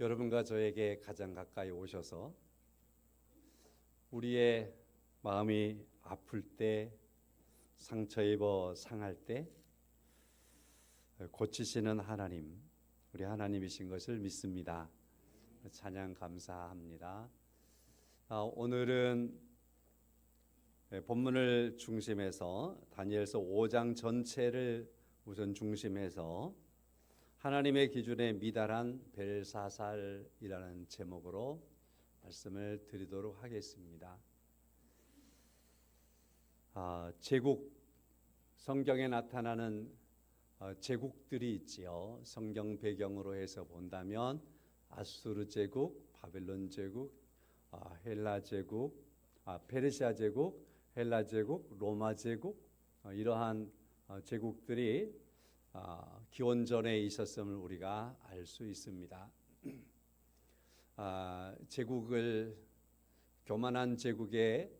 여러분과 저에게 가장 가까이 오셔서 우리의 마음이 아플 때, 상처 입어 상할 때 고치시는 하나님, 우리 하나님이신 것을 믿습니다. 찬양 감사합니다. 오늘은 본문을 중심해서 다니엘서 5장 전체를 우선 중심해서 하나님의 기준에 미달한 벨사살이라는 제목으로 말씀을 드리도록 하겠습니다. 제국, 성경에 나타나는 제국들이 있지요. 성경 배경으로 해서 본다면 아수르 제국, 바벨론 제국, 헬라 제국, 페르시아 제국, 헬라 제국, 로마 제국, 이러한 제국들이 기원전에 있었음을 우리가 알 수 있습니다. 제국을 교만한 제국의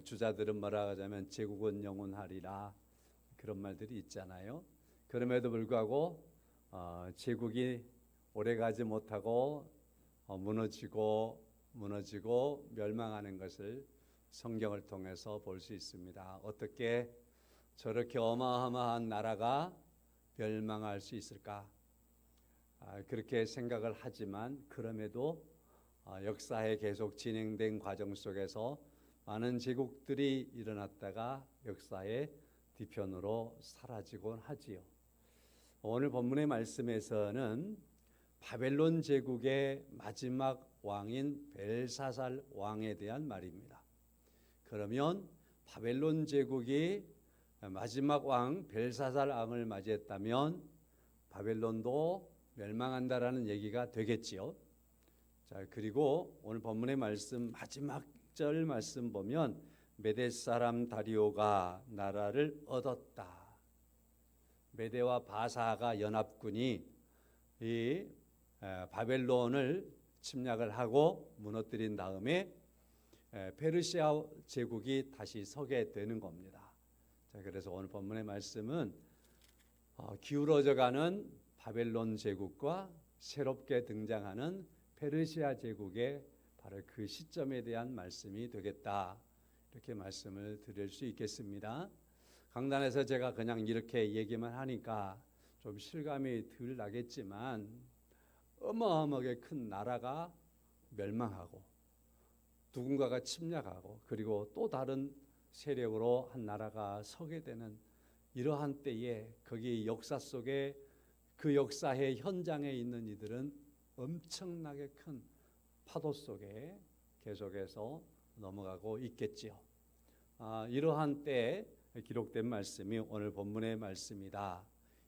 주자들은 뭐라 하자면 제국은 영원하리라 그런 말들이 있잖아요. 그럼에도 불구하고 제국이 오래가지 못하고 무너지고 멸망하는 것을 성경을 통해서 볼 수 있습니다. 어떻게 저렇게 어마어마한 나라가 멸망할 수 있을까? 그렇게 생각을 하지만 그럼에도 역사에 계속 진행된 과정 속에서 많은 제국들이 일어났다가 역사의 뒤편으로 사라지곤 하지요. 오늘 본문의 말씀에서는 바벨론 제국의 마지막 왕인 벨사살 왕에 대한 말입니다. 그러면 바벨론 제국이 마지막 왕 벨사살 왕을 맞이했다면 바벨론도 멸망한다라는 얘기가 되겠지요. 자, 그리고 오늘 본문의 말씀 마지막 절 말씀 보면 메대 사람 다리오가 나라를 얻었다. 메대와 바사가 연합군이 이 바벨론을 침략을 하고 무너뜨린 다음에 페르시아 제국이 다시 서게 되는 겁니다. 자, 그래서 오늘 본문의 말씀은 기울어져가는 바벨론 제국과 새롭게 등장하는 페르시아 제국의 바로 그 시점에 대한 말씀이 되겠다, 이렇게 말씀을 드릴 수 있겠습니다. 강단에서 제가 그냥 이렇게 얘기만 하니까 좀 실감이 덜 나겠지만 어마어마하게 큰 나라가 멸망하고 누군가가 침략하고 그리고 또 다른 세력으로 한 나라가 서게 되는 이러한 때에 거기 역사 속에 그 역사의 현장에 있는 이들은 엄청나게 큰 파도 속에 계속해서 넘어가고 있겠지요. 이러한 때에 기록된 말씀이 오늘 본문의 말씀이다,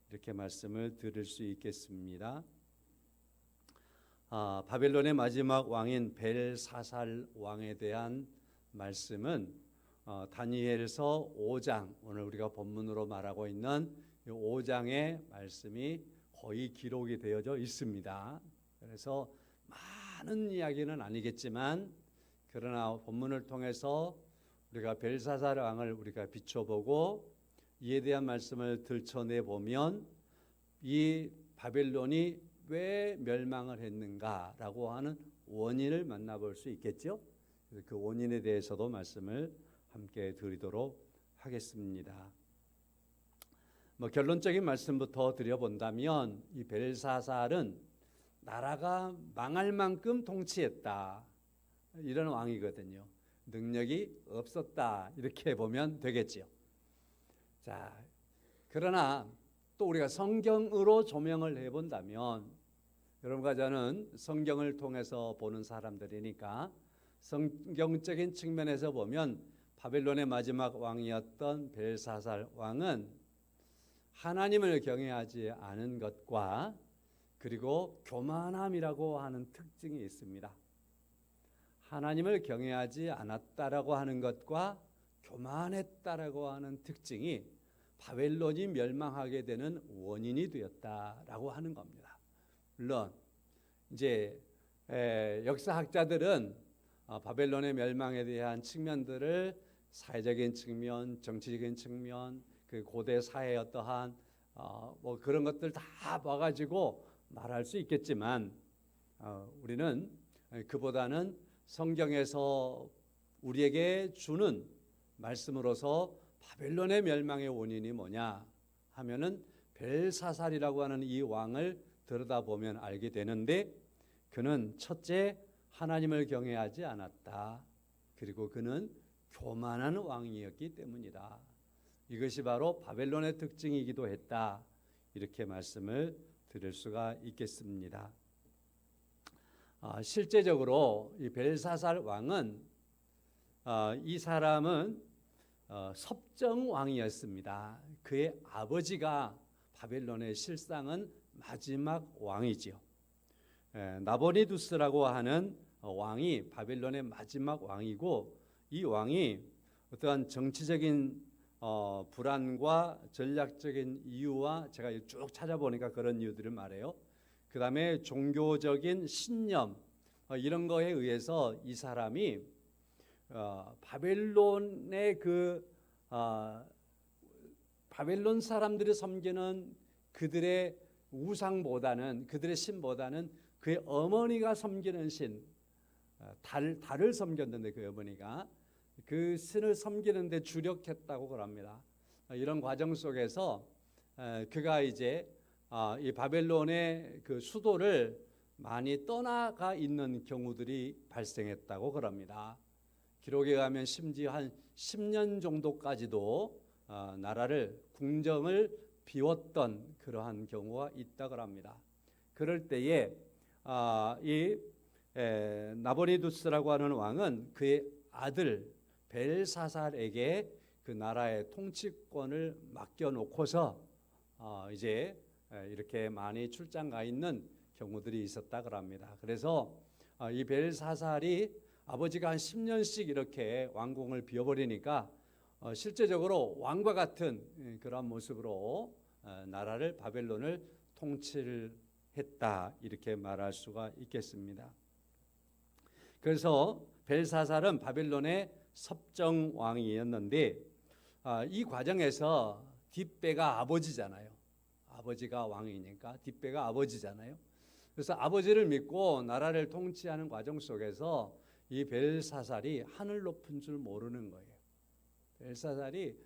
이렇게 말씀을 드릴 수 있겠습니다. 바벨론의 마지막 왕인 벨사살 왕에 대한 말씀은 다니엘서 5장, 오늘 우리가 본문으로 말하고 있는 5장의 말씀이 거의 기록이 되어져 있습니다. 그래서 많은 이야기는 아니겠지만 그러나 본문을 통해서 우리가 벨사살 왕을 우리가 비춰보고 이에 대한 말씀을 들춰내 보면 이 바벨론이 왜 멸망을 했는가라고 하는 원인을 만나볼 수 있겠죠. 그 원인에 대해서도 말씀을 함께 드리도록 하겠습니다. 결론적인 말씀부터 드려본다면 이 벨사살은 나라가 망할 만큼 통치했다, 이런 왕이거든요. 능력이 없었다, 이렇게 보면 되겠지요. 자, 그러나 또 우리가 성경으로 조명을 해본다면, 여러분과 저는 성경을 통해서 보는 사람들이니까 성경적인 측면에서 보면 바벨론의 마지막 왕이었던 벨사살 왕은 하나님을 경외하지 않은 것과 그리고 교만함이라고 하는 특징이 있습니다. 하나님을 경외하지 않았다라고 하는 것과 교만했다라고 하는 특징이 바벨론이 멸망하게 되는 원인이 되었다라고 하는 겁니다. 물론 이제 역사학자들은 바벨론의 멸망에 대한 측면들을 사회적인 측면, 정치적인 측면, 그 고대 사회의 어떠한 그런 것들 다 봐가지고 말할 수 있겠지만 우리는 그보다는 성경에서 우리에게 주는 말씀으로서 바벨론의 멸망의 원인이 뭐냐 하면은 벨사살이라고 하는 이 왕을 들여다보면 알게 되는데, 그는 첫째 하나님을 경외하지 않았다. 그리고 그는 교만한 왕이었기 때문이다. 이것이 바로 바벨론의 특징이기도 했다. 이렇게 말씀을 드릴 수가 있겠습니다. 실제적으로 이 벨사살 왕은 이 사람은 섭정 왕이었습니다. 그의 아버지가 바벨론의 실상은 마지막 왕이지요. 나보니두스라고 하는 왕이 바벨론의 마지막 왕이고, 이 왕이 어떠한 정치적인 불안과 전략적인 이유와, 제가 쭉 찾아보니까 그런 이유들을 말해요. 그 다음에 종교적인 신념 이런 거에 의해서 이 사람이 바벨론의 바벨론 사람들이 섬기는 그들의 우상보다는, 그들의 신보다는 그의 어머니가 섬기는 신, 달을 섬겼는데 그 어머니가 그 신을 섬기는데 주력했다고 그럽니다. 이런 과정 속에서 그가 이제 이 바벨론의 그 수도를 많이 떠나가 있는 경우들이 발생했다고 그럽니다. 기록에 가면 심지어 한 10년 정도까지도 나라를, 궁정을 비웠던 그러한 경우가 있다고 합니다. 그럴 때에 이 나보니두스라고 하는 왕은 그의 아들 벨사살에게 그 나라의 통치권을 맡겨놓고서 이제 이렇게 많이 출장 가 있는 경우들이 있었다고 합니다. 그래서 이 벨사살이 아버지가 한 10년씩 이렇게 왕궁을 비워버리니까 실제적으로 왕과 같은 그런 모습으로 나라를, 바벨론을 통치를 했다, 이렇게 말할 수가 있겠습니다. 그래서 벨사살은 바벨론의 섭정 왕이었는데, 이 과정에서 뒷배가 아버지잖아요. 아버지가 왕이니까 뒷배가 아버지잖아요. 그래서 아버지를 믿고 나라를 통치하는 과정 속에서 이 벨사살이 하늘 높은 줄 모르는 거예요. 벨사살이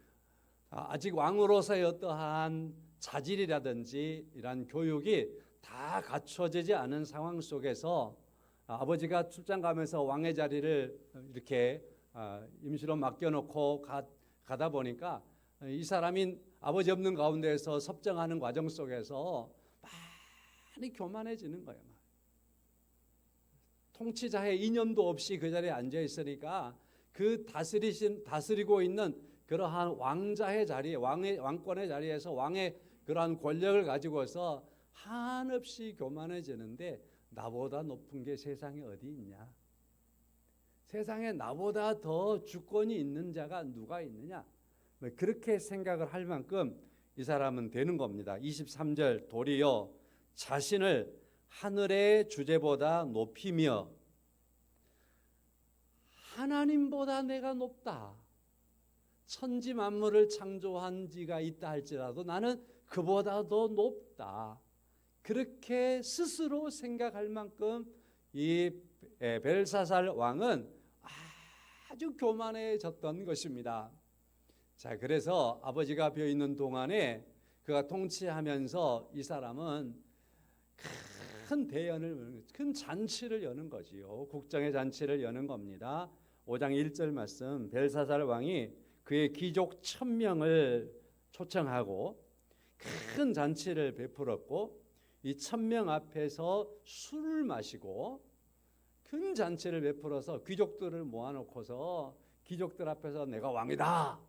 아직 왕으로서의 어떠한 자질이라든지 이런 교육이 다 갖춰지지 않은 상황 속에서 아버지가 출장 가면서 왕의 자리를 이렇게 임시로 맡겨놓고 가다 보니까 이 사람이 아버지 없는 가운데에서 섭정하는 과정 속에서 많이 교만해지는 거예요. 통치자의 이념도 없이 그 자리에 앉아 있으니까 그 다스리고 있는 그러한 왕자의 자리에, 왕권의 자리에서 왕의 그러한 권력을 가지고서 한없이 교만해지는데, 나보다 높은 게 세상에 어디 있냐? 세상에 나보다 더 주권이 있는 자가 누가 있느냐? 그렇게 생각을 할 만큼 이 사람은 되는 겁니다. 23절, 도리어 자신을 하늘의 주제보다 높이며 하나님보다 내가 높다. 천지 만물을 창조한 지가 있다 할지라도 나는 그보다 더 높다. 그렇게 스스로 생각할 만큼 이 벨사살 왕은 아주 교만해졌던 것입니다. 자, 그래서 아버지가 비어 있는 동안에 그가 통치하면서 이 사람은 큰 잔치를 여는 거지요. 국정의 잔치를 여는 겁니다. 5장 1절 말씀, 벨사살 왕이 그의 귀족 1000명을 초청하고 큰 잔치를 베풀었고, 이 1000명 앞에서 술을 마시고 큰 잔치를 베풀어서 귀족들을 모아놓고서 귀족들 앞에서 내가 왕이다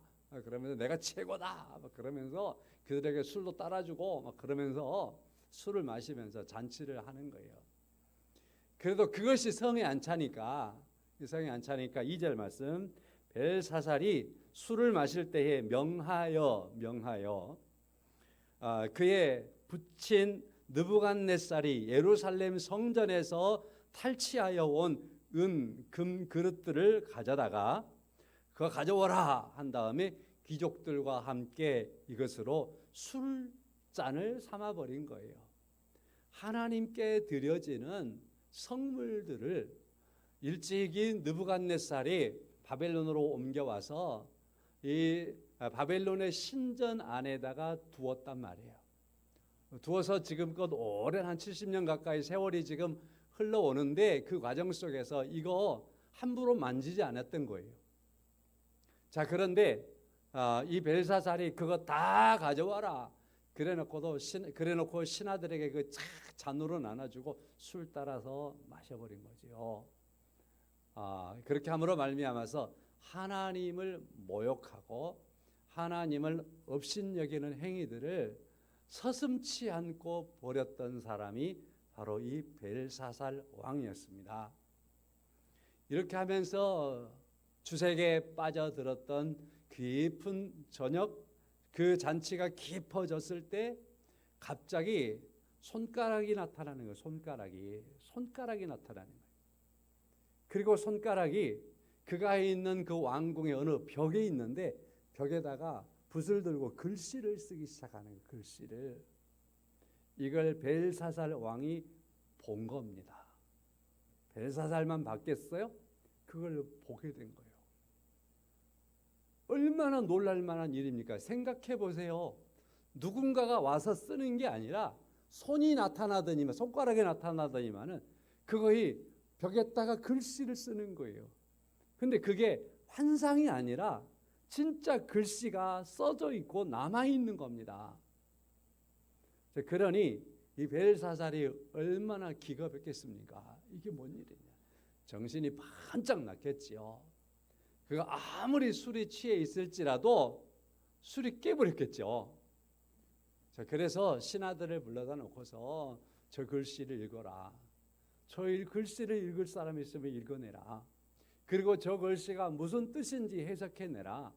그러면서 내가 최고다 그러면서 그들에게 술도 따라주고 그러면서 술을 마시면서 잔치를 하는 거예요. 그래도 그것이 성에 안 차니까 2절 말씀, 벨사살이 술을 마실 때에 명하여 그의 부친 느부갓네살이 예루살렘 성전에서 탈취하여 온 은, 금 그릇들을 가져다가 그거 가져오라 한 다음에 귀족들과 함께 이것으로 술잔을 삼아버린 거예요. 하나님께 드려지는 성물들을 일찍이 느부갓네살이 바벨론으로 옮겨와서 이 바벨론의 신전 안에다가 두었단 말이에요. 두어서 지금껏 오랜 한 70년 가까이 세월이 지금 흘러오는데 그 과정 속에서 이거 함부로 만지지 않았던 거예요. 자, 그런데 이 벨사살이 그거 다 가져와라. 그래놓고 신하들에게 그 잔으로 나눠주고 술 따라서 마셔버린 거지요. 그렇게 함으로 말미암아서 하나님을 모욕하고 하나님을 업신여기는 행위들을 서슴지 않고 벌였던 사람이 바로 이 벨사살 왕이었습니다. 이렇게 하면서 주색에 빠져들었던 깊은 저녁, 그 잔치가 깊어졌을 때 갑자기 손가락이 나타나는 거예요. 손가락이 나타나는 거예요. 그리고 손가락이 그가 있는 그 왕궁의 어느 벽에 있는데 벽에다가 붓을 들고 글씨를 쓰기 시작하는 거예요. 글씨를. 이걸 벨사살 왕이 본 겁니다. 벨사살만 봤겠어요? 그걸 보게 된 거예요. 얼마나 놀랄 만한 일입니까? 생각해 보세요. 누군가가 와서 쓰는 게 아니라 손이 나타나더니만, 손가락이 나타나더니만은 그거의 벽에다가 글씨를 쓰는 거예요. 근데 그게 환상이 아니라 진짜 글씨가 써져 있고 남아 있는 겁니다. 그러니 이 벨사살이 얼마나 기가 막혔겠습니까? 이게 뭔 일이냐? 정신이 반짝 났겠지요. 그가 아무리 술이 취해 있을지라도 술이 깨버렸겠죠. 자, 그래서 신하들을 불러다 놓고서 저 글씨를 읽어라. 저 글씨를 읽을 사람이 있으면 읽어내라. 그리고 저 글씨가 무슨 뜻인지 해석해내라.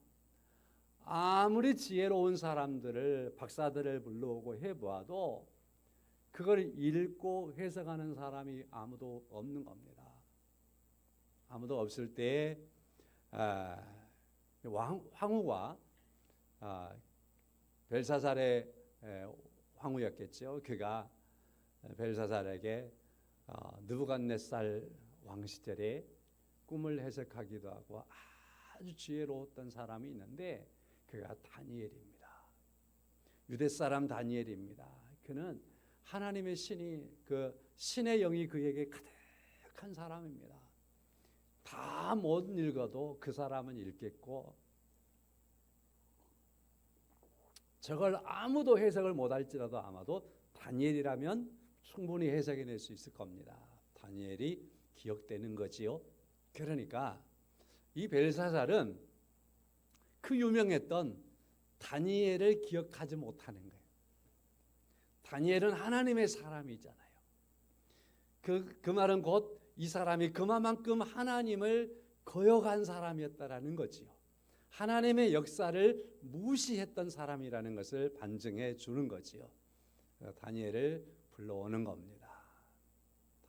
아무리 지혜로운 사람들을, 박사들을 불러오고 해보아도 그걸 읽고 해석하는 사람이 아무도 없는 겁니다. 아무도 없을 때 황후가 벨사살의 황후였겠죠. 그가 벨사살에게 느부갓네살 왕 시절에 꿈을 해석하기도 하고 아주 지혜로웠던 사람이 있는데 그가 다니엘입니다. 유대 사람 다니엘입니다. 그는 하나님의 그 신의 영이 그에게 가득한 사람입니다. 다 못 읽어도 그 사람은 읽겠고 저걸 아무도 해석을 못할지라도 아마도 다니엘이라면 충분히 해석해낼 수 있을 겁니다. 다니엘이 기억되는 거지요. 그러니까 이 벨사살은 그 유명했던 다니엘을 기억하지 못하는 거예요. 다니엘은 하나님의 사람이잖아요. 그 말은 곧 이 사람이 그만큼 하나님을 거역한 사람이었다라는 거지요. 하나님의 역사를 무시했던 사람이라는 것을 반증해 주는 거지요. 다니엘을 불러오는 겁니다.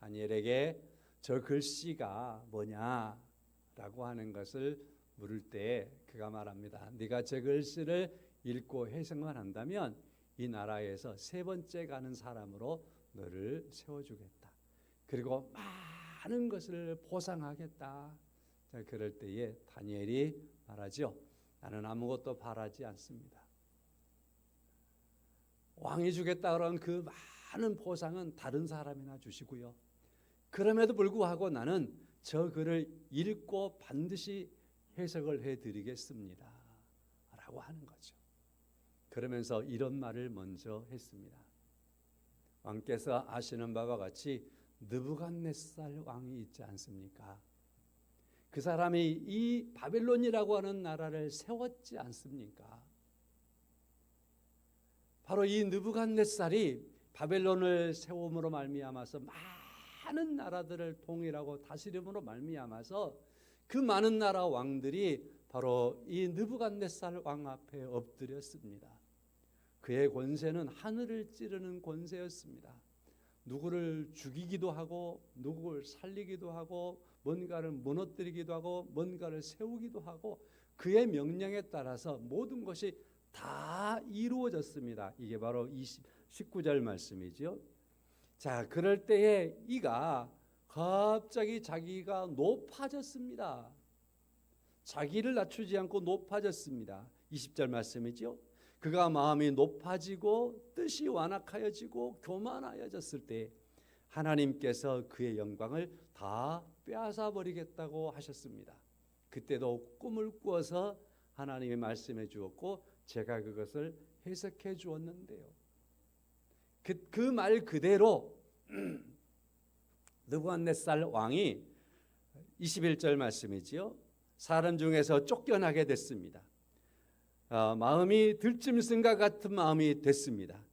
다니엘에게 저 글씨가 뭐냐라고 하는 것을 물을 때 그가 말합니다. 네가 저 글씨를 읽고 해석만 한다면 이 나라에서 세 번째 가는 사람으로 너를 세워주겠다. 그리고 많은 것을 보상하겠다. 자, 그럴 때에 다니엘이 말하죠. 나는 아무것도 바라지 않습니다. 왕이 주겠다 그런 그 많은 보상은 다른 사람이나 주시고요. 그럼에도 불구하고 나는 저 글을 읽고 반드시 해석을 해드리겠습니다. 라고 하는 거죠. 그러면서 이런 말을 먼저 했습니다. 왕께서 아시는 바와 같이 느부갓네살 왕이 있지 않습니까? 그 사람이 이 바벨론이라고 하는 나라를 세웠지 않습니까? 바로 이 느부갓네살이 바벨론을 세움으로 말미암아서 많은 나라들을 통일하고 다스림으로 말미암아서 그 많은 나라 왕들이 바로 이 느부갓네살 왕 앞에 엎드렸습니다. 그의 권세는 하늘을 찌르는 권세였습니다. 누구를 죽이기도 하고 누구를 살리기도 하고 뭔가를 무너뜨리기도 하고 뭔가를 세우기도 하고 그의 명령에 따라서 모든 것이 다 이루어졌습니다. 이게 바로 19절 말씀이죠. 자, 그럴 때에 이가 갑자기 자기가 높아졌습니다. 자기를 낮추지 않고 높아졌습니다. 20절 말씀이죠. 그가 마음이 높아지고 뜻이 완악하여지고 교만하여졌을 때 하나님께서 그의 영광을 다 빼앗아 버리겠다고 하셨습니다. 그때도 꿈을 꾸어서 하나님이 말씀해 주었고 제가 그것을 해석해 주었는데요. 그 말 그대로 느부갓네살 왕이 21절 말씀이지요. 사람 중에서 쫓겨나게 됐습니다. 마음이 들짐승과 같은 마음이 됐습니다.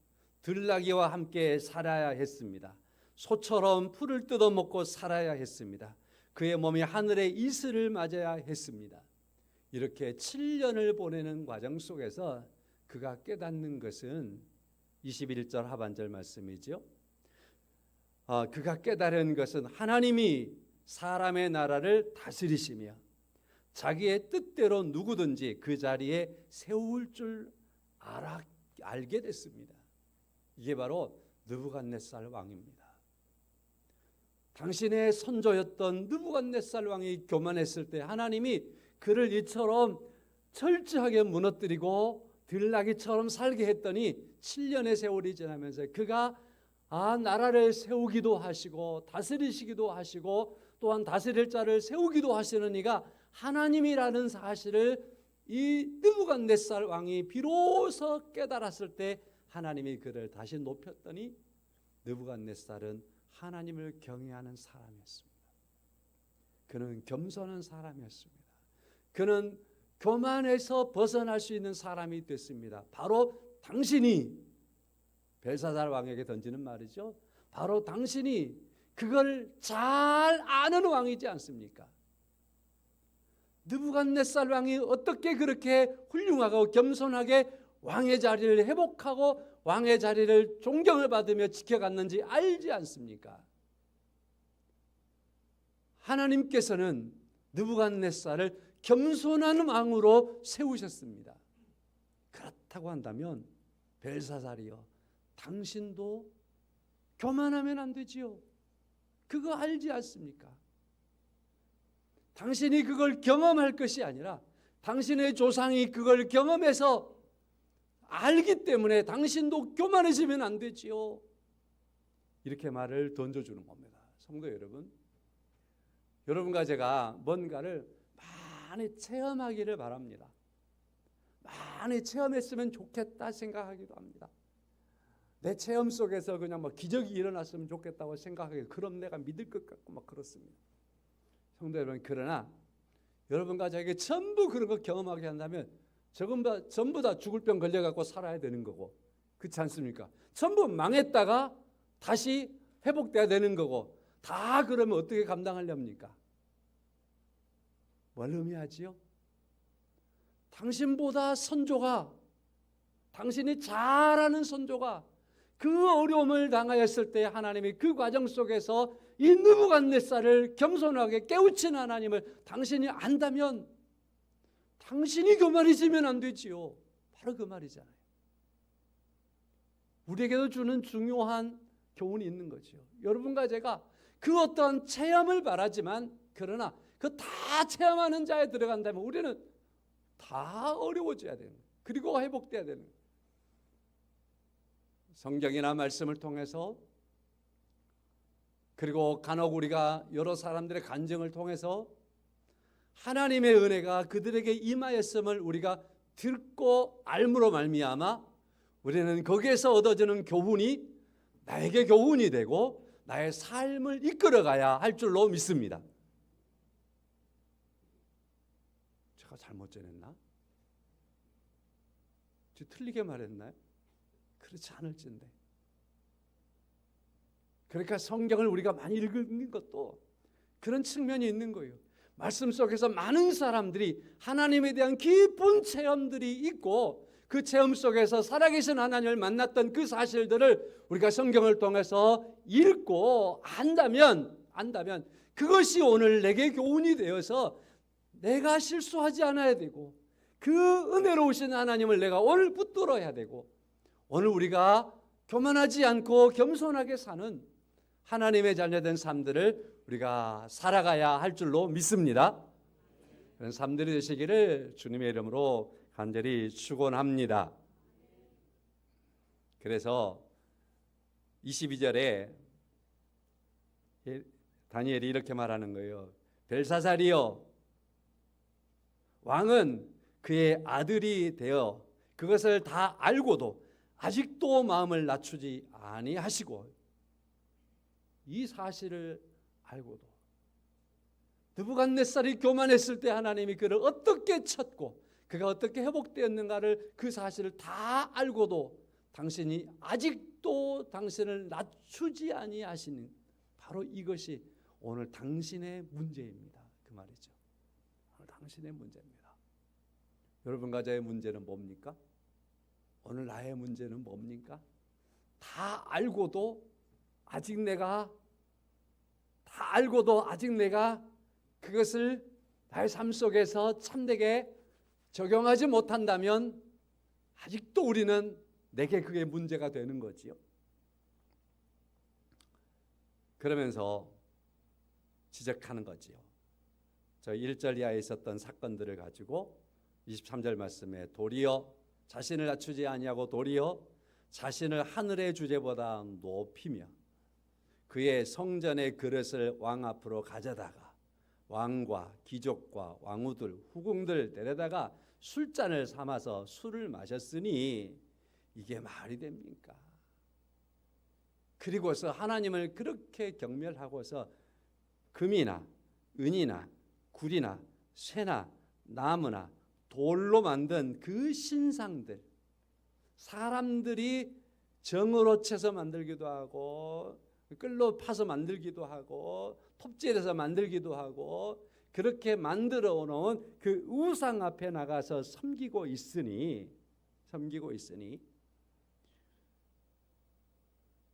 들나귀와 함께 살아야 했습니다. 소처럼 풀을 뜯어먹고 살아야 했습니다. 그의 몸이 하늘의 이슬을 맞아야 했습니다. 이렇게 7년을 보내는 과정 속에서 그가 깨닫는 것은 21절 하반절 말씀이죠. 그가 깨달은 것은 하나님이 사람의 나라를 다스리시며 자기의 뜻대로 누구든지 그 자리에 세울 줄 알게 됐습니다. 이게 바로 느부갓네살 왕입니다. 당신의 선조였던 느부갓네살 왕이 교만했을 때 하나님이 그를 이처럼 철저하게 무너뜨리고 들나귀처럼 살게 했더니 7년의 세월이 지나면서 그가 나라를 세우기도 하시고 다스리시기도 하시고 또한 다스릴 자를 세우기도 하시는 이가 하나님이라는 사실을 이 느부갓네살 왕이 비로소 깨달았을 때 하나님이 그를 다시 높였더니 느부갓네살은 하나님을 경외하는 사람이었습니다. 그는 겸손한 사람이었습니다. 그는 교만에서 벗어날 수 있는 사람이 됐습니다. 바로 당신이 벨사살 왕에게 던지는 말이죠. 바로 당신이 그걸 잘 아는 왕이지 않습니까? 느부갓네살 왕이 어떻게 그렇게 훌륭하고 겸손하게 왕의 자리를 회복하고 왕의 자리를 존경을 받으며 지켜갔는지 알지 않습니까? 하나님께서는 느부갓네살을 겸손한 왕으로 세우셨습니다. 그렇다고 한다면 벨사살이여 당신도 교만하면 안 되지요. 그거 알지 않습니까? 당신이 그걸 경험할 것이 아니라 당신의 조상이 그걸 경험해서 알기 때문에 당신도 교만해지면 안 되지요. 이렇게 말을 던져주는 겁니다. 성도 여러분, 여러분과 제가 뭔가를 많이 체험하기를 바랍니다. 많이 체험했으면 좋겠다 생각하기도 합니다. 내 체험 속에서 그냥 막 기적이 일어났으면 좋겠다고 생각하기, 그럼 내가 믿을 것 같고 막 그렇습니다. 성도 여러분, 그러나 여러분과 저에게 전부 그런 거 경험하게 한다면 전부 다 죽을 병 걸려갖고 살아야 되는 거고, 그렇지 않습니까? 전부 망했다가 다시 회복돼야 되는 거고, 다 그러면 어떻게 감당하렵니까? 뭘 의미하지요? 당신보다 선조가, 당신이 잘 아는 선조가 그 어려움을 당하였을 때 하나님이 그 과정 속에서 이 느부갓네살을 겸손하게 깨우친 하나님을 당신이 안다면 당신이 교만해지면 안 되지요. 바로 그 말이잖아요. 우리에게도 주는 중요한 교훈이 있는 거죠. 여러분과 제가 그 어떤 체험을 바라지만, 그러나 그 다 체험하는 자에 들어간다면 우리는 다 어려워져야 되는 거예요. 그리고 회복돼야 되는 거예요. 성경이나 말씀을 통해서, 그리고 간혹 우리가 여러 사람들의 간증을 통해서 하나님의 은혜가 그들에게 임하였음을 우리가 듣고 알므로 말미암아 우리는 거기에서 얻어지는 교훈이 나에게 교훈이 되고 나의 삶을 이끌어가야 할 줄로 믿습니다. 제가 잘못 전했나? 저 틀리게 말했나요? 그렇지 않을진데. 그러니까 성경을 우리가 많이 읽는 것도 그런 측면이 있는 거예요. 말씀 속에서 많은 사람들이 하나님에 대한 깊은 체험들이 있고, 그 체험 속에서 살아계신 하나님을 만났던 그 사실들을 우리가 성경을 통해서 읽고 안다면 그것이 오늘 내게 교훈이 되어서 내가 실수하지 않아야 되고, 그 은혜로우신 하나님을 내가 오늘 붙들어야 되고, 오늘 우리가 교만하지 않고 겸손하게 사는 하나님의 자녀된 삶들을 우리가 살아가야 할 줄로 믿습니다. 그런 삶들이 되시기를 주님의 이름으로 간절히 축원합니다. 그래서 22절에 다니엘이 이렇게 말하는 거예요. 벨사살이여, 왕은 그의 아들이 되어 그것을 다 알고도 아직도 마음을 낮추지 아니하시고, 이 사실을 알고도 느부갓네살이 교만했을 때 하나님이 그를 어떻게 쳤고 그가 어떻게 회복되었는가를, 그 사실을 다 알고도 당신이 아직도 당신을 낮추지 아니하시는, 바로 이것이 오늘 당신의 문제입니다. 그 말이죠. 오늘 당신의 문제입니다. 여러분과 저의 문제는 뭡니까? 오늘 나의 문제는 뭡니까? 다 알고도 아직 내가 그것을 나의 삶 속에서 참되게 적용하지 못한다면 아직도 우리는 내게 그게 문제가 되는 거지요. 그러면서 지적하는 거지요. 저 1절 이하에 있었던 사건들을 가지고 23절 말씀에 도리어 자신을 낮추지 아니하고 도리어 자신을 하늘의 주제보다 높이며 그의 성전의 그릇을 왕 앞으로 가져다가 왕과 귀족과 왕후들 후궁들 데려다가 술잔을 삼아서 술을 마셨으니 이게 말이 됩니까? 그리고서 하나님을 그렇게 경멸하고서 금이나 은이나 굴이나 쇠나 나무나 돌로 만든 그 신상들, 사람들이 정으로 채서 만들기도 하고 끌로 파서 만들기도 하고 톱질해서 만들기도 하고 그렇게 만들어 놓은 그 우상 앞에 나가서 섬기고 있으니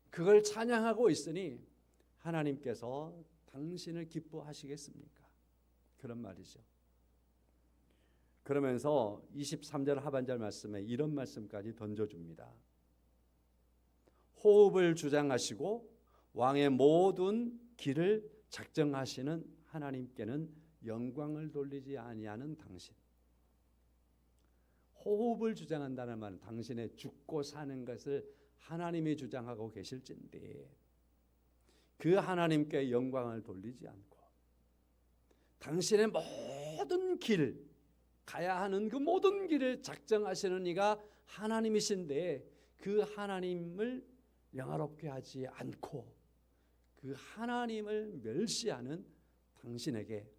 그걸 찬양하고 있으니 하나님께서 당신을 기뻐하시겠습니까? 그런 말이죠. 그러면서 23절 하반절 말씀에 이런 말씀까지 던져줍니다. 호흡을 주장하시고 왕의 모든 길을 작정하시는 하나님께는 영광을 돌리지 아니하는 당신. 호흡을 주장한다는 말은 당신의 죽고 사는 것을 하나님이 주장하고 계실진데 그 하나님께 영광을 돌리지 않고 당신의 모든 길, 가야 하는 그 모든 길을 작정하시는 이가 하나님이신데 그 하나님을 영화롭게 하지 않고 그 하나님을 멸시하는 당신에게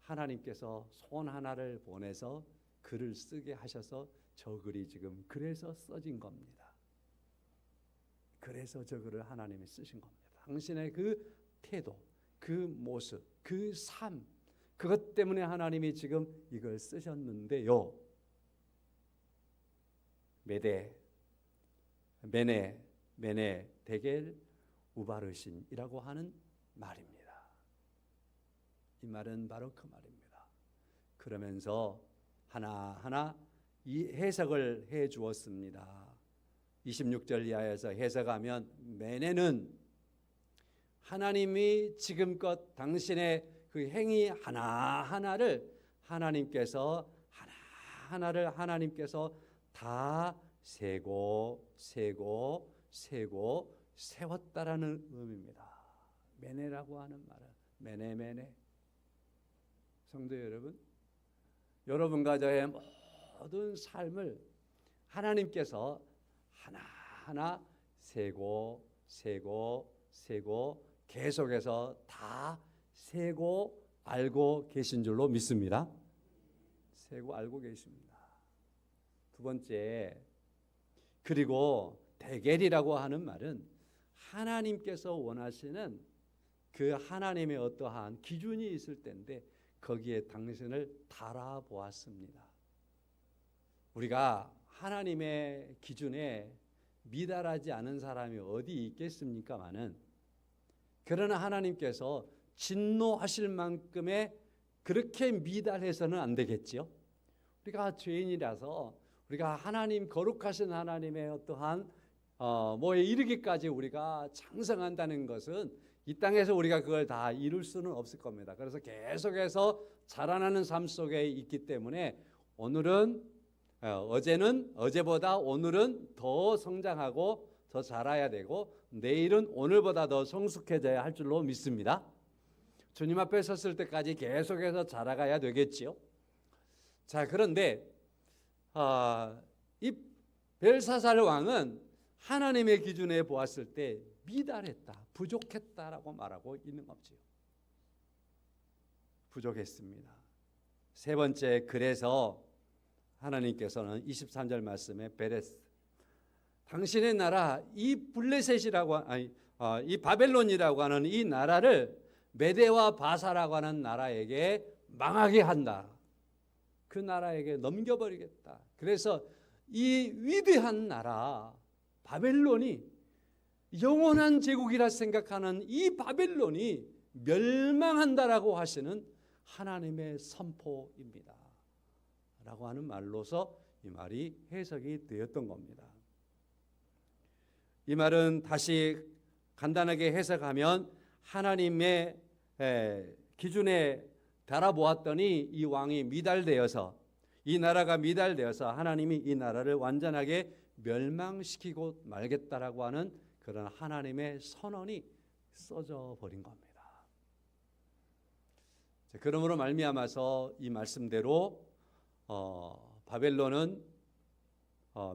하나님께서 손 하나를 보내서 글을 쓰게 하셔서 저 글이 지금 그래서 써진 겁니다. 그래서 저 글을 하나님이 쓰신 겁니다. 당신의 그 태도, 그 모습, 그 삶, 그것 때문에 하나님이 지금 이걸 쓰셨는데요. 메네 데겔 우바르신이라고 하는 말입니다. 이 말은 바로 그 말입니다. 그러면서 하나하나 이 해석을 해 주었습니다. 26절 이하에서 해석하면 메네는 하나님이 지금껏 당신의 그 행위 하나하나를 하나님께서 다 세고 세웠다라는 의미입니다. 메네라고 하는 말은 메네. 성도 여러분, 여러분과 저의 모든 삶을 하나님께서 하나하나 세고 계속해서 다 세고 알고 계신 줄로 믿습니다. 세고 알고 계십니다. 두 번째, 그리고 데겔이라고 하는 말은 하나님께서 원하시는 그 하나님의 어떠한 기준이 있을 때인데 거기에 당신을 달아보았습니다. 우리가 하나님의 기준에 미달하지 않은 사람이 어디 있겠습니까마는, 그러나 하나님께서 진노하실 만큼의 그렇게 미달해서는 안 되겠지요. 우리가 죄인이라서 우리가 하나님, 거룩하신 하나님의 어떠한 뭐에 이르기까지 우리가 장성한다는 것은 이 땅에서 우리가 그걸 다 이룰 수는 없을 겁니다. 그래서 계속해서 자라나는 삶 속에 있기 때문에 오늘은 어제는 어제보다 오늘은 더 성장하고 더 자라야 되고 내일은 오늘보다 더 성숙해져야 할 줄로 믿습니다. 주님 앞에 섰을 때까지 계속해서 자라가야 되겠지요. 자, 그런데 이 벨사살 왕은 하나님의 기준에 보았을 때 미달했다, 부족했다라고 말하고 있는 거지요. 부족했습니다. 세 번째, 그래서 하나님께서는 23절 말씀에 베레스, 당신의 나라 이 블레셋이라고 이 바벨론이라고 하는 이 나라를 메대와 바사라고 하는 나라에게 망하게 한다. 그 나라에게 넘겨버리겠다. 그래서 이 위대한 나라 바벨론이 영원한 제국이라 생각하는 이 바벨론이 멸망한다라고 하시는 하나님의 선포입니다. 라고 하는 말로서 이 말이 해석이 되었던 겁니다. 이 말은 다시 간단하게 해석하면 하나님의 기준에 달아보았더니 이 왕이 미달되어서 이 나라가 미달되어서 하나님이 이 나라를 완전하게 멸망시키고 말겠다라고 하는 그런 하나님의 선언이 써져 버린 겁니다. 그러므로 말미암아서 이 말씀대로 바벨론은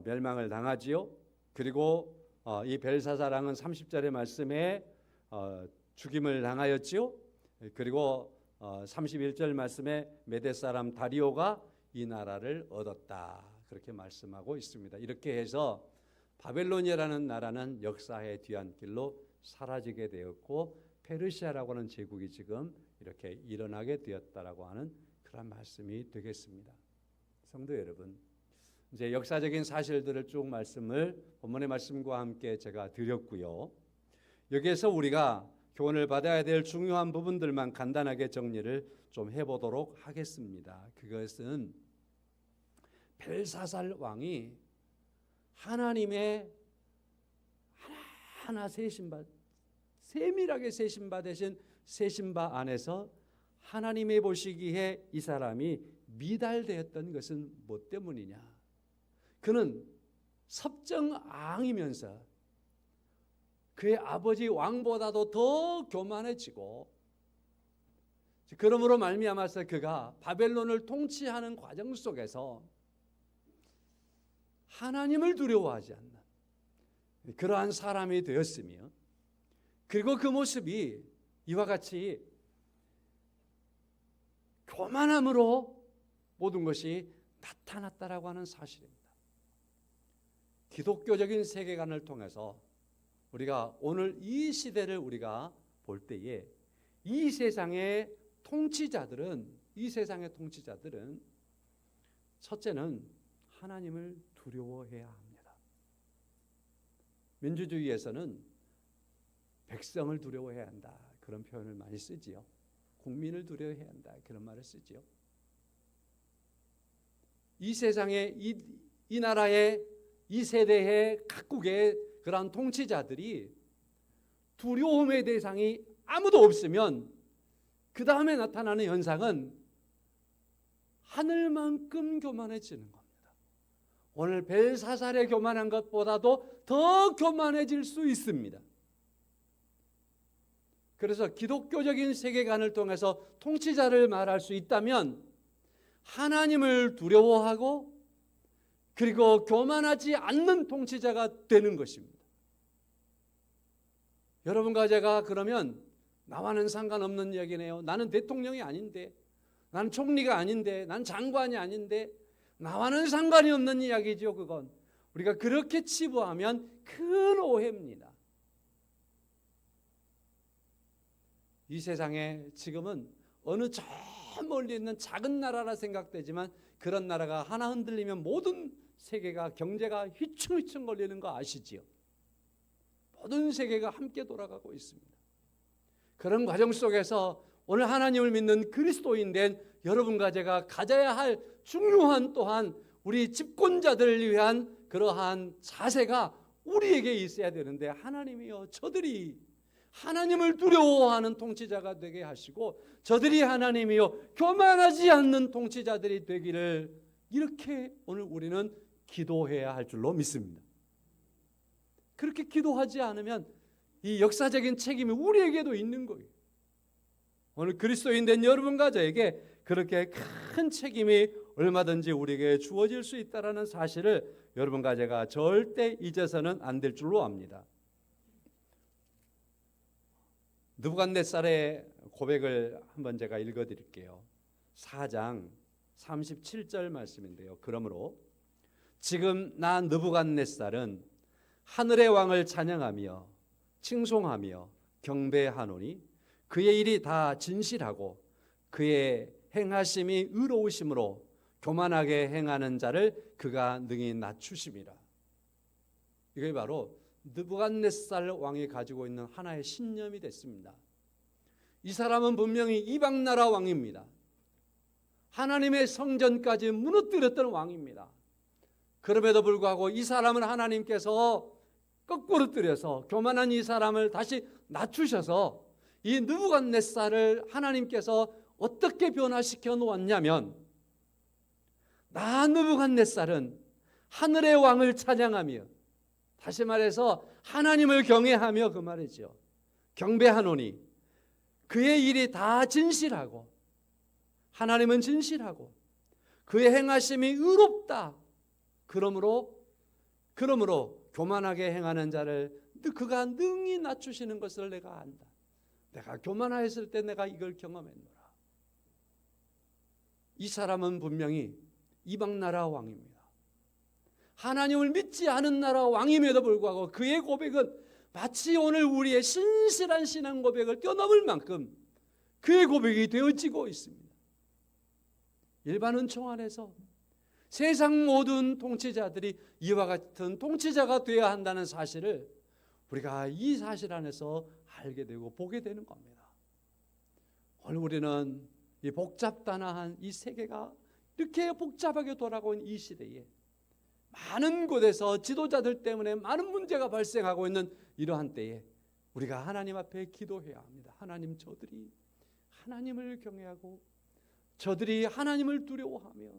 멸망을 당하지요. 그리고 이 벨사사랑은 30절의 말씀에 죽임을 당하였지요. 그리고 31절 말씀에 메대 사람 다리오가 이 나라를 얻었다. 그렇게 말씀하고 있습니다. 이렇게 해서 바벨론이라는 나라는 역사의 뒤안길로 사라지게 되었고 페르시아라고 하는 제국이 지금 이렇게 일어나게 되었다라고 하는 그런 말씀이 되겠습니다. 성도 여러분, 이제 역사적인 사실들을 쭉 말씀을 본문의 말씀과 함께 제가 드렸고요. 여기에서 우리가 교훈을 받아야 될 중요한 부분들만 간단하게 정리를 좀 해보도록 하겠습니다. 그것은 벨사살 왕이 하나님의 하나하나 세밀하게 세심받으신 세심바 안에서 하나님이 보시기에 이 사람이 미달되었던 것은 뭐 때문이냐? 그는 섭정왕이면서 그의 아버지 왕보다도 더 교만해지고, 그러므로 말미암아서 그가 바벨론을 통치하는 과정 속에서 하나님을 두려워하지 않는 그러한 사람이 되었으며, 그리고 그 모습이 이와 같이 교만함으로 모든 것이 나타났다라고 하는 사실입니다. 기독교적인 세계관을 통해서 우리가 오늘 이 시대를 우리가 볼 때에 이 세상의 통치자들은 첫째는 하나님을 두려워해야 합니다. 민주주의에서는 백성을 두려워해야 한다, 그런 표현을 많이 쓰지요. 국민을 두려워해야 한다, 그런 말을 쓰지요. 이 세상의 이 나라의 이 세대의 각국의 그러한 통치자들이 두려움의 대상이 아무도 없으면 그 다음에 나타나는 현상은 하늘만큼 교만해지는 겁니다. 오늘 벨사살의 교만한 것보다도 더 교만해질 수 있습니다. 그래서 기독교적인 세계관을 통해서 통치자를 말할 수 있다면 하나님을 두려워하고 그리고 교만하지 않는 통치자가 되는 것입니다. 여러분과 제가 그러면 나와는 상관없는 이야기네요. 나는 대통령이 아닌데, 나는 총리가 아닌데, 난 장관이 아닌데, 나와는 상관이 없는 이야기죠. 그건 우리가 그렇게 치부하면 큰 오해입니다. 이 세상에 지금은 어느 저 멀리 있는 작은 나라라 생각되지만 그런 나라가 하나 흔들리면 모든 세계가, 경제가 휘청휘청 걸리는 거 아시지요? 모든 세계가 함께 돌아가고 있습니다. 그런 과정 속에서 오늘 하나님을 믿는 그리스도인 된 여러분과 제가 가져야 할 중요한 또한 우리 집권자들을 위한 그러한 자세가 우리에게 있어야 되는데, 하나님이여 저들이 하나님을 두려워하는 통치자가 되게 하시고 저들이 하나님이요 교만하지 않는 통치자들이 되기를 이렇게 오늘 우리는 기도해야 할 줄로 믿습니다. 그렇게 기도하지 않으면 이 역사적인 책임이 우리에게도 있는 거예요. 오늘 그리스도인 된 여러분과 저에게 그렇게 큰 책임이 얼마든지 우리에게 주어질 수 있다는 사실을 여러분과 제가 절대 잊어서는 안 될 줄로 압니다. 느부갓네살의 고백을 한번 제가 읽어드릴게요. 4장 37절 말씀인데요. 그러므로 지금 나 느부갓네살은 하늘의 왕을 찬양하며 칭송하며 경배하노니 그의 일이 다 진실하고 그의 행하심이 의로우심으로 교만하게 행하는 자를 그가 능히 낮추심이라. 이게 바로 느부갓네살 왕이 가지고 있는 하나의 신념이 됐습니다. 이 사람은 분명히 이방 나라 왕입니다. 하나님의 성전까지 무너뜨렸던 왕입니다. 그럼에도 불구하고 이 사람은 하나님께서 거꾸로 들여서 교만한 이 사람을 다시 낮추셔서 이 느부갓네살을 하나님께서 어떻게 변화시켜 놓았냐면, 나 느부갓네살은 하늘의 왕을 찬양하며, 다시 말해서 하나님을 경외하며, 그 말이죠, 경배하노니 그의 일이 다 진실하고, 하나님은 진실하고 그의 행하심이 의롭다. 그러므로 교만하게 행하는 자를 그가 능히 낮추시는 것을 내가 안다. 내가 교만하였을 때 내가 이걸 경험했노라. 이 사람은 분명히 이방 나라 왕입니다. 하나님을 믿지 않은 나라 왕임에도 불구하고 그의 고백은 마치 오늘 우리의 신실한 신앙 고백을 뛰어넘을 만큼 그의 고백이 되어지고 있습니다. 일반 은총 안에서 세상 모든 통치자들이 이와 같은 통치자가 되어야 한다는 사실을 우리가 이 사실 안에서 알게 되고 보게 되는 겁니다. 오늘 우리는 이 복잡다나한 이 세계가 이렇게 복잡하게 돌아가고 있는 이 시대에 많은 곳에서 지도자들 때문에 많은 문제가 발생하고 있는 이러한 때에 우리가 하나님 앞에 기도해야 합니다. 하나님, 저들이 하나님을 경외하고 저들이 하나님을 두려워하며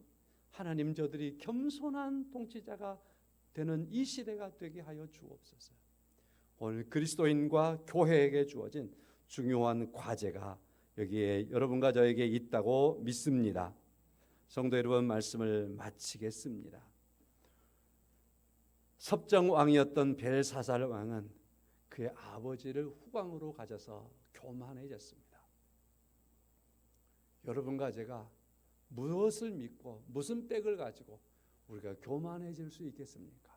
하나님, 저들이 겸손한 통치자가 되는 이 시대가 되게 하여 주옵소서. 오늘 그리스도인과 교회에게 주어진 중요한 과제가 여기에 여러분과 저에게 있다고 믿습니다. 성도 여러분, 말씀을 마치겠습니다. 섭정 왕이었던 벨사살 왕은 그의 아버지를 후광으로 가져서 교만해졌습니다. 여러분과 제가 무엇을 믿고 무슨 백을 가지고 우리가 교만해질 수 있겠습니까?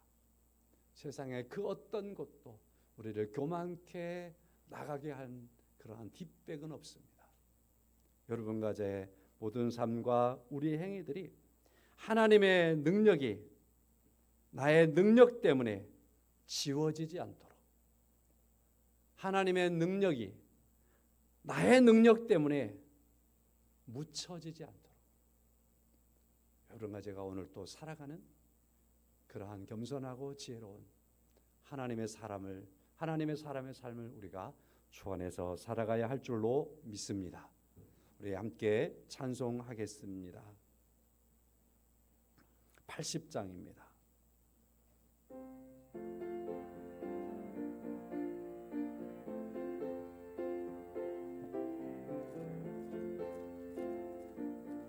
세상의 그 어떤 것도 우리를 교만케 나가게 한 그러한 뒷백은 없습니다. 여러분과 제 모든 삶과 우리의 행위들이 하나님의 능력이 나의 능력 때문에 지워지지 않도록, 하나님의 능력이 나의 능력 때문에 묻혀지지 않도록 여러분과 제가 오늘 또 살아가는 그러한 겸손하고 지혜로운 하나님의 사람의 삶을 우리가 주안에서 살아가야 할 줄로 믿습니다. 우리 함께 찬송하겠습니다. 80장입니다.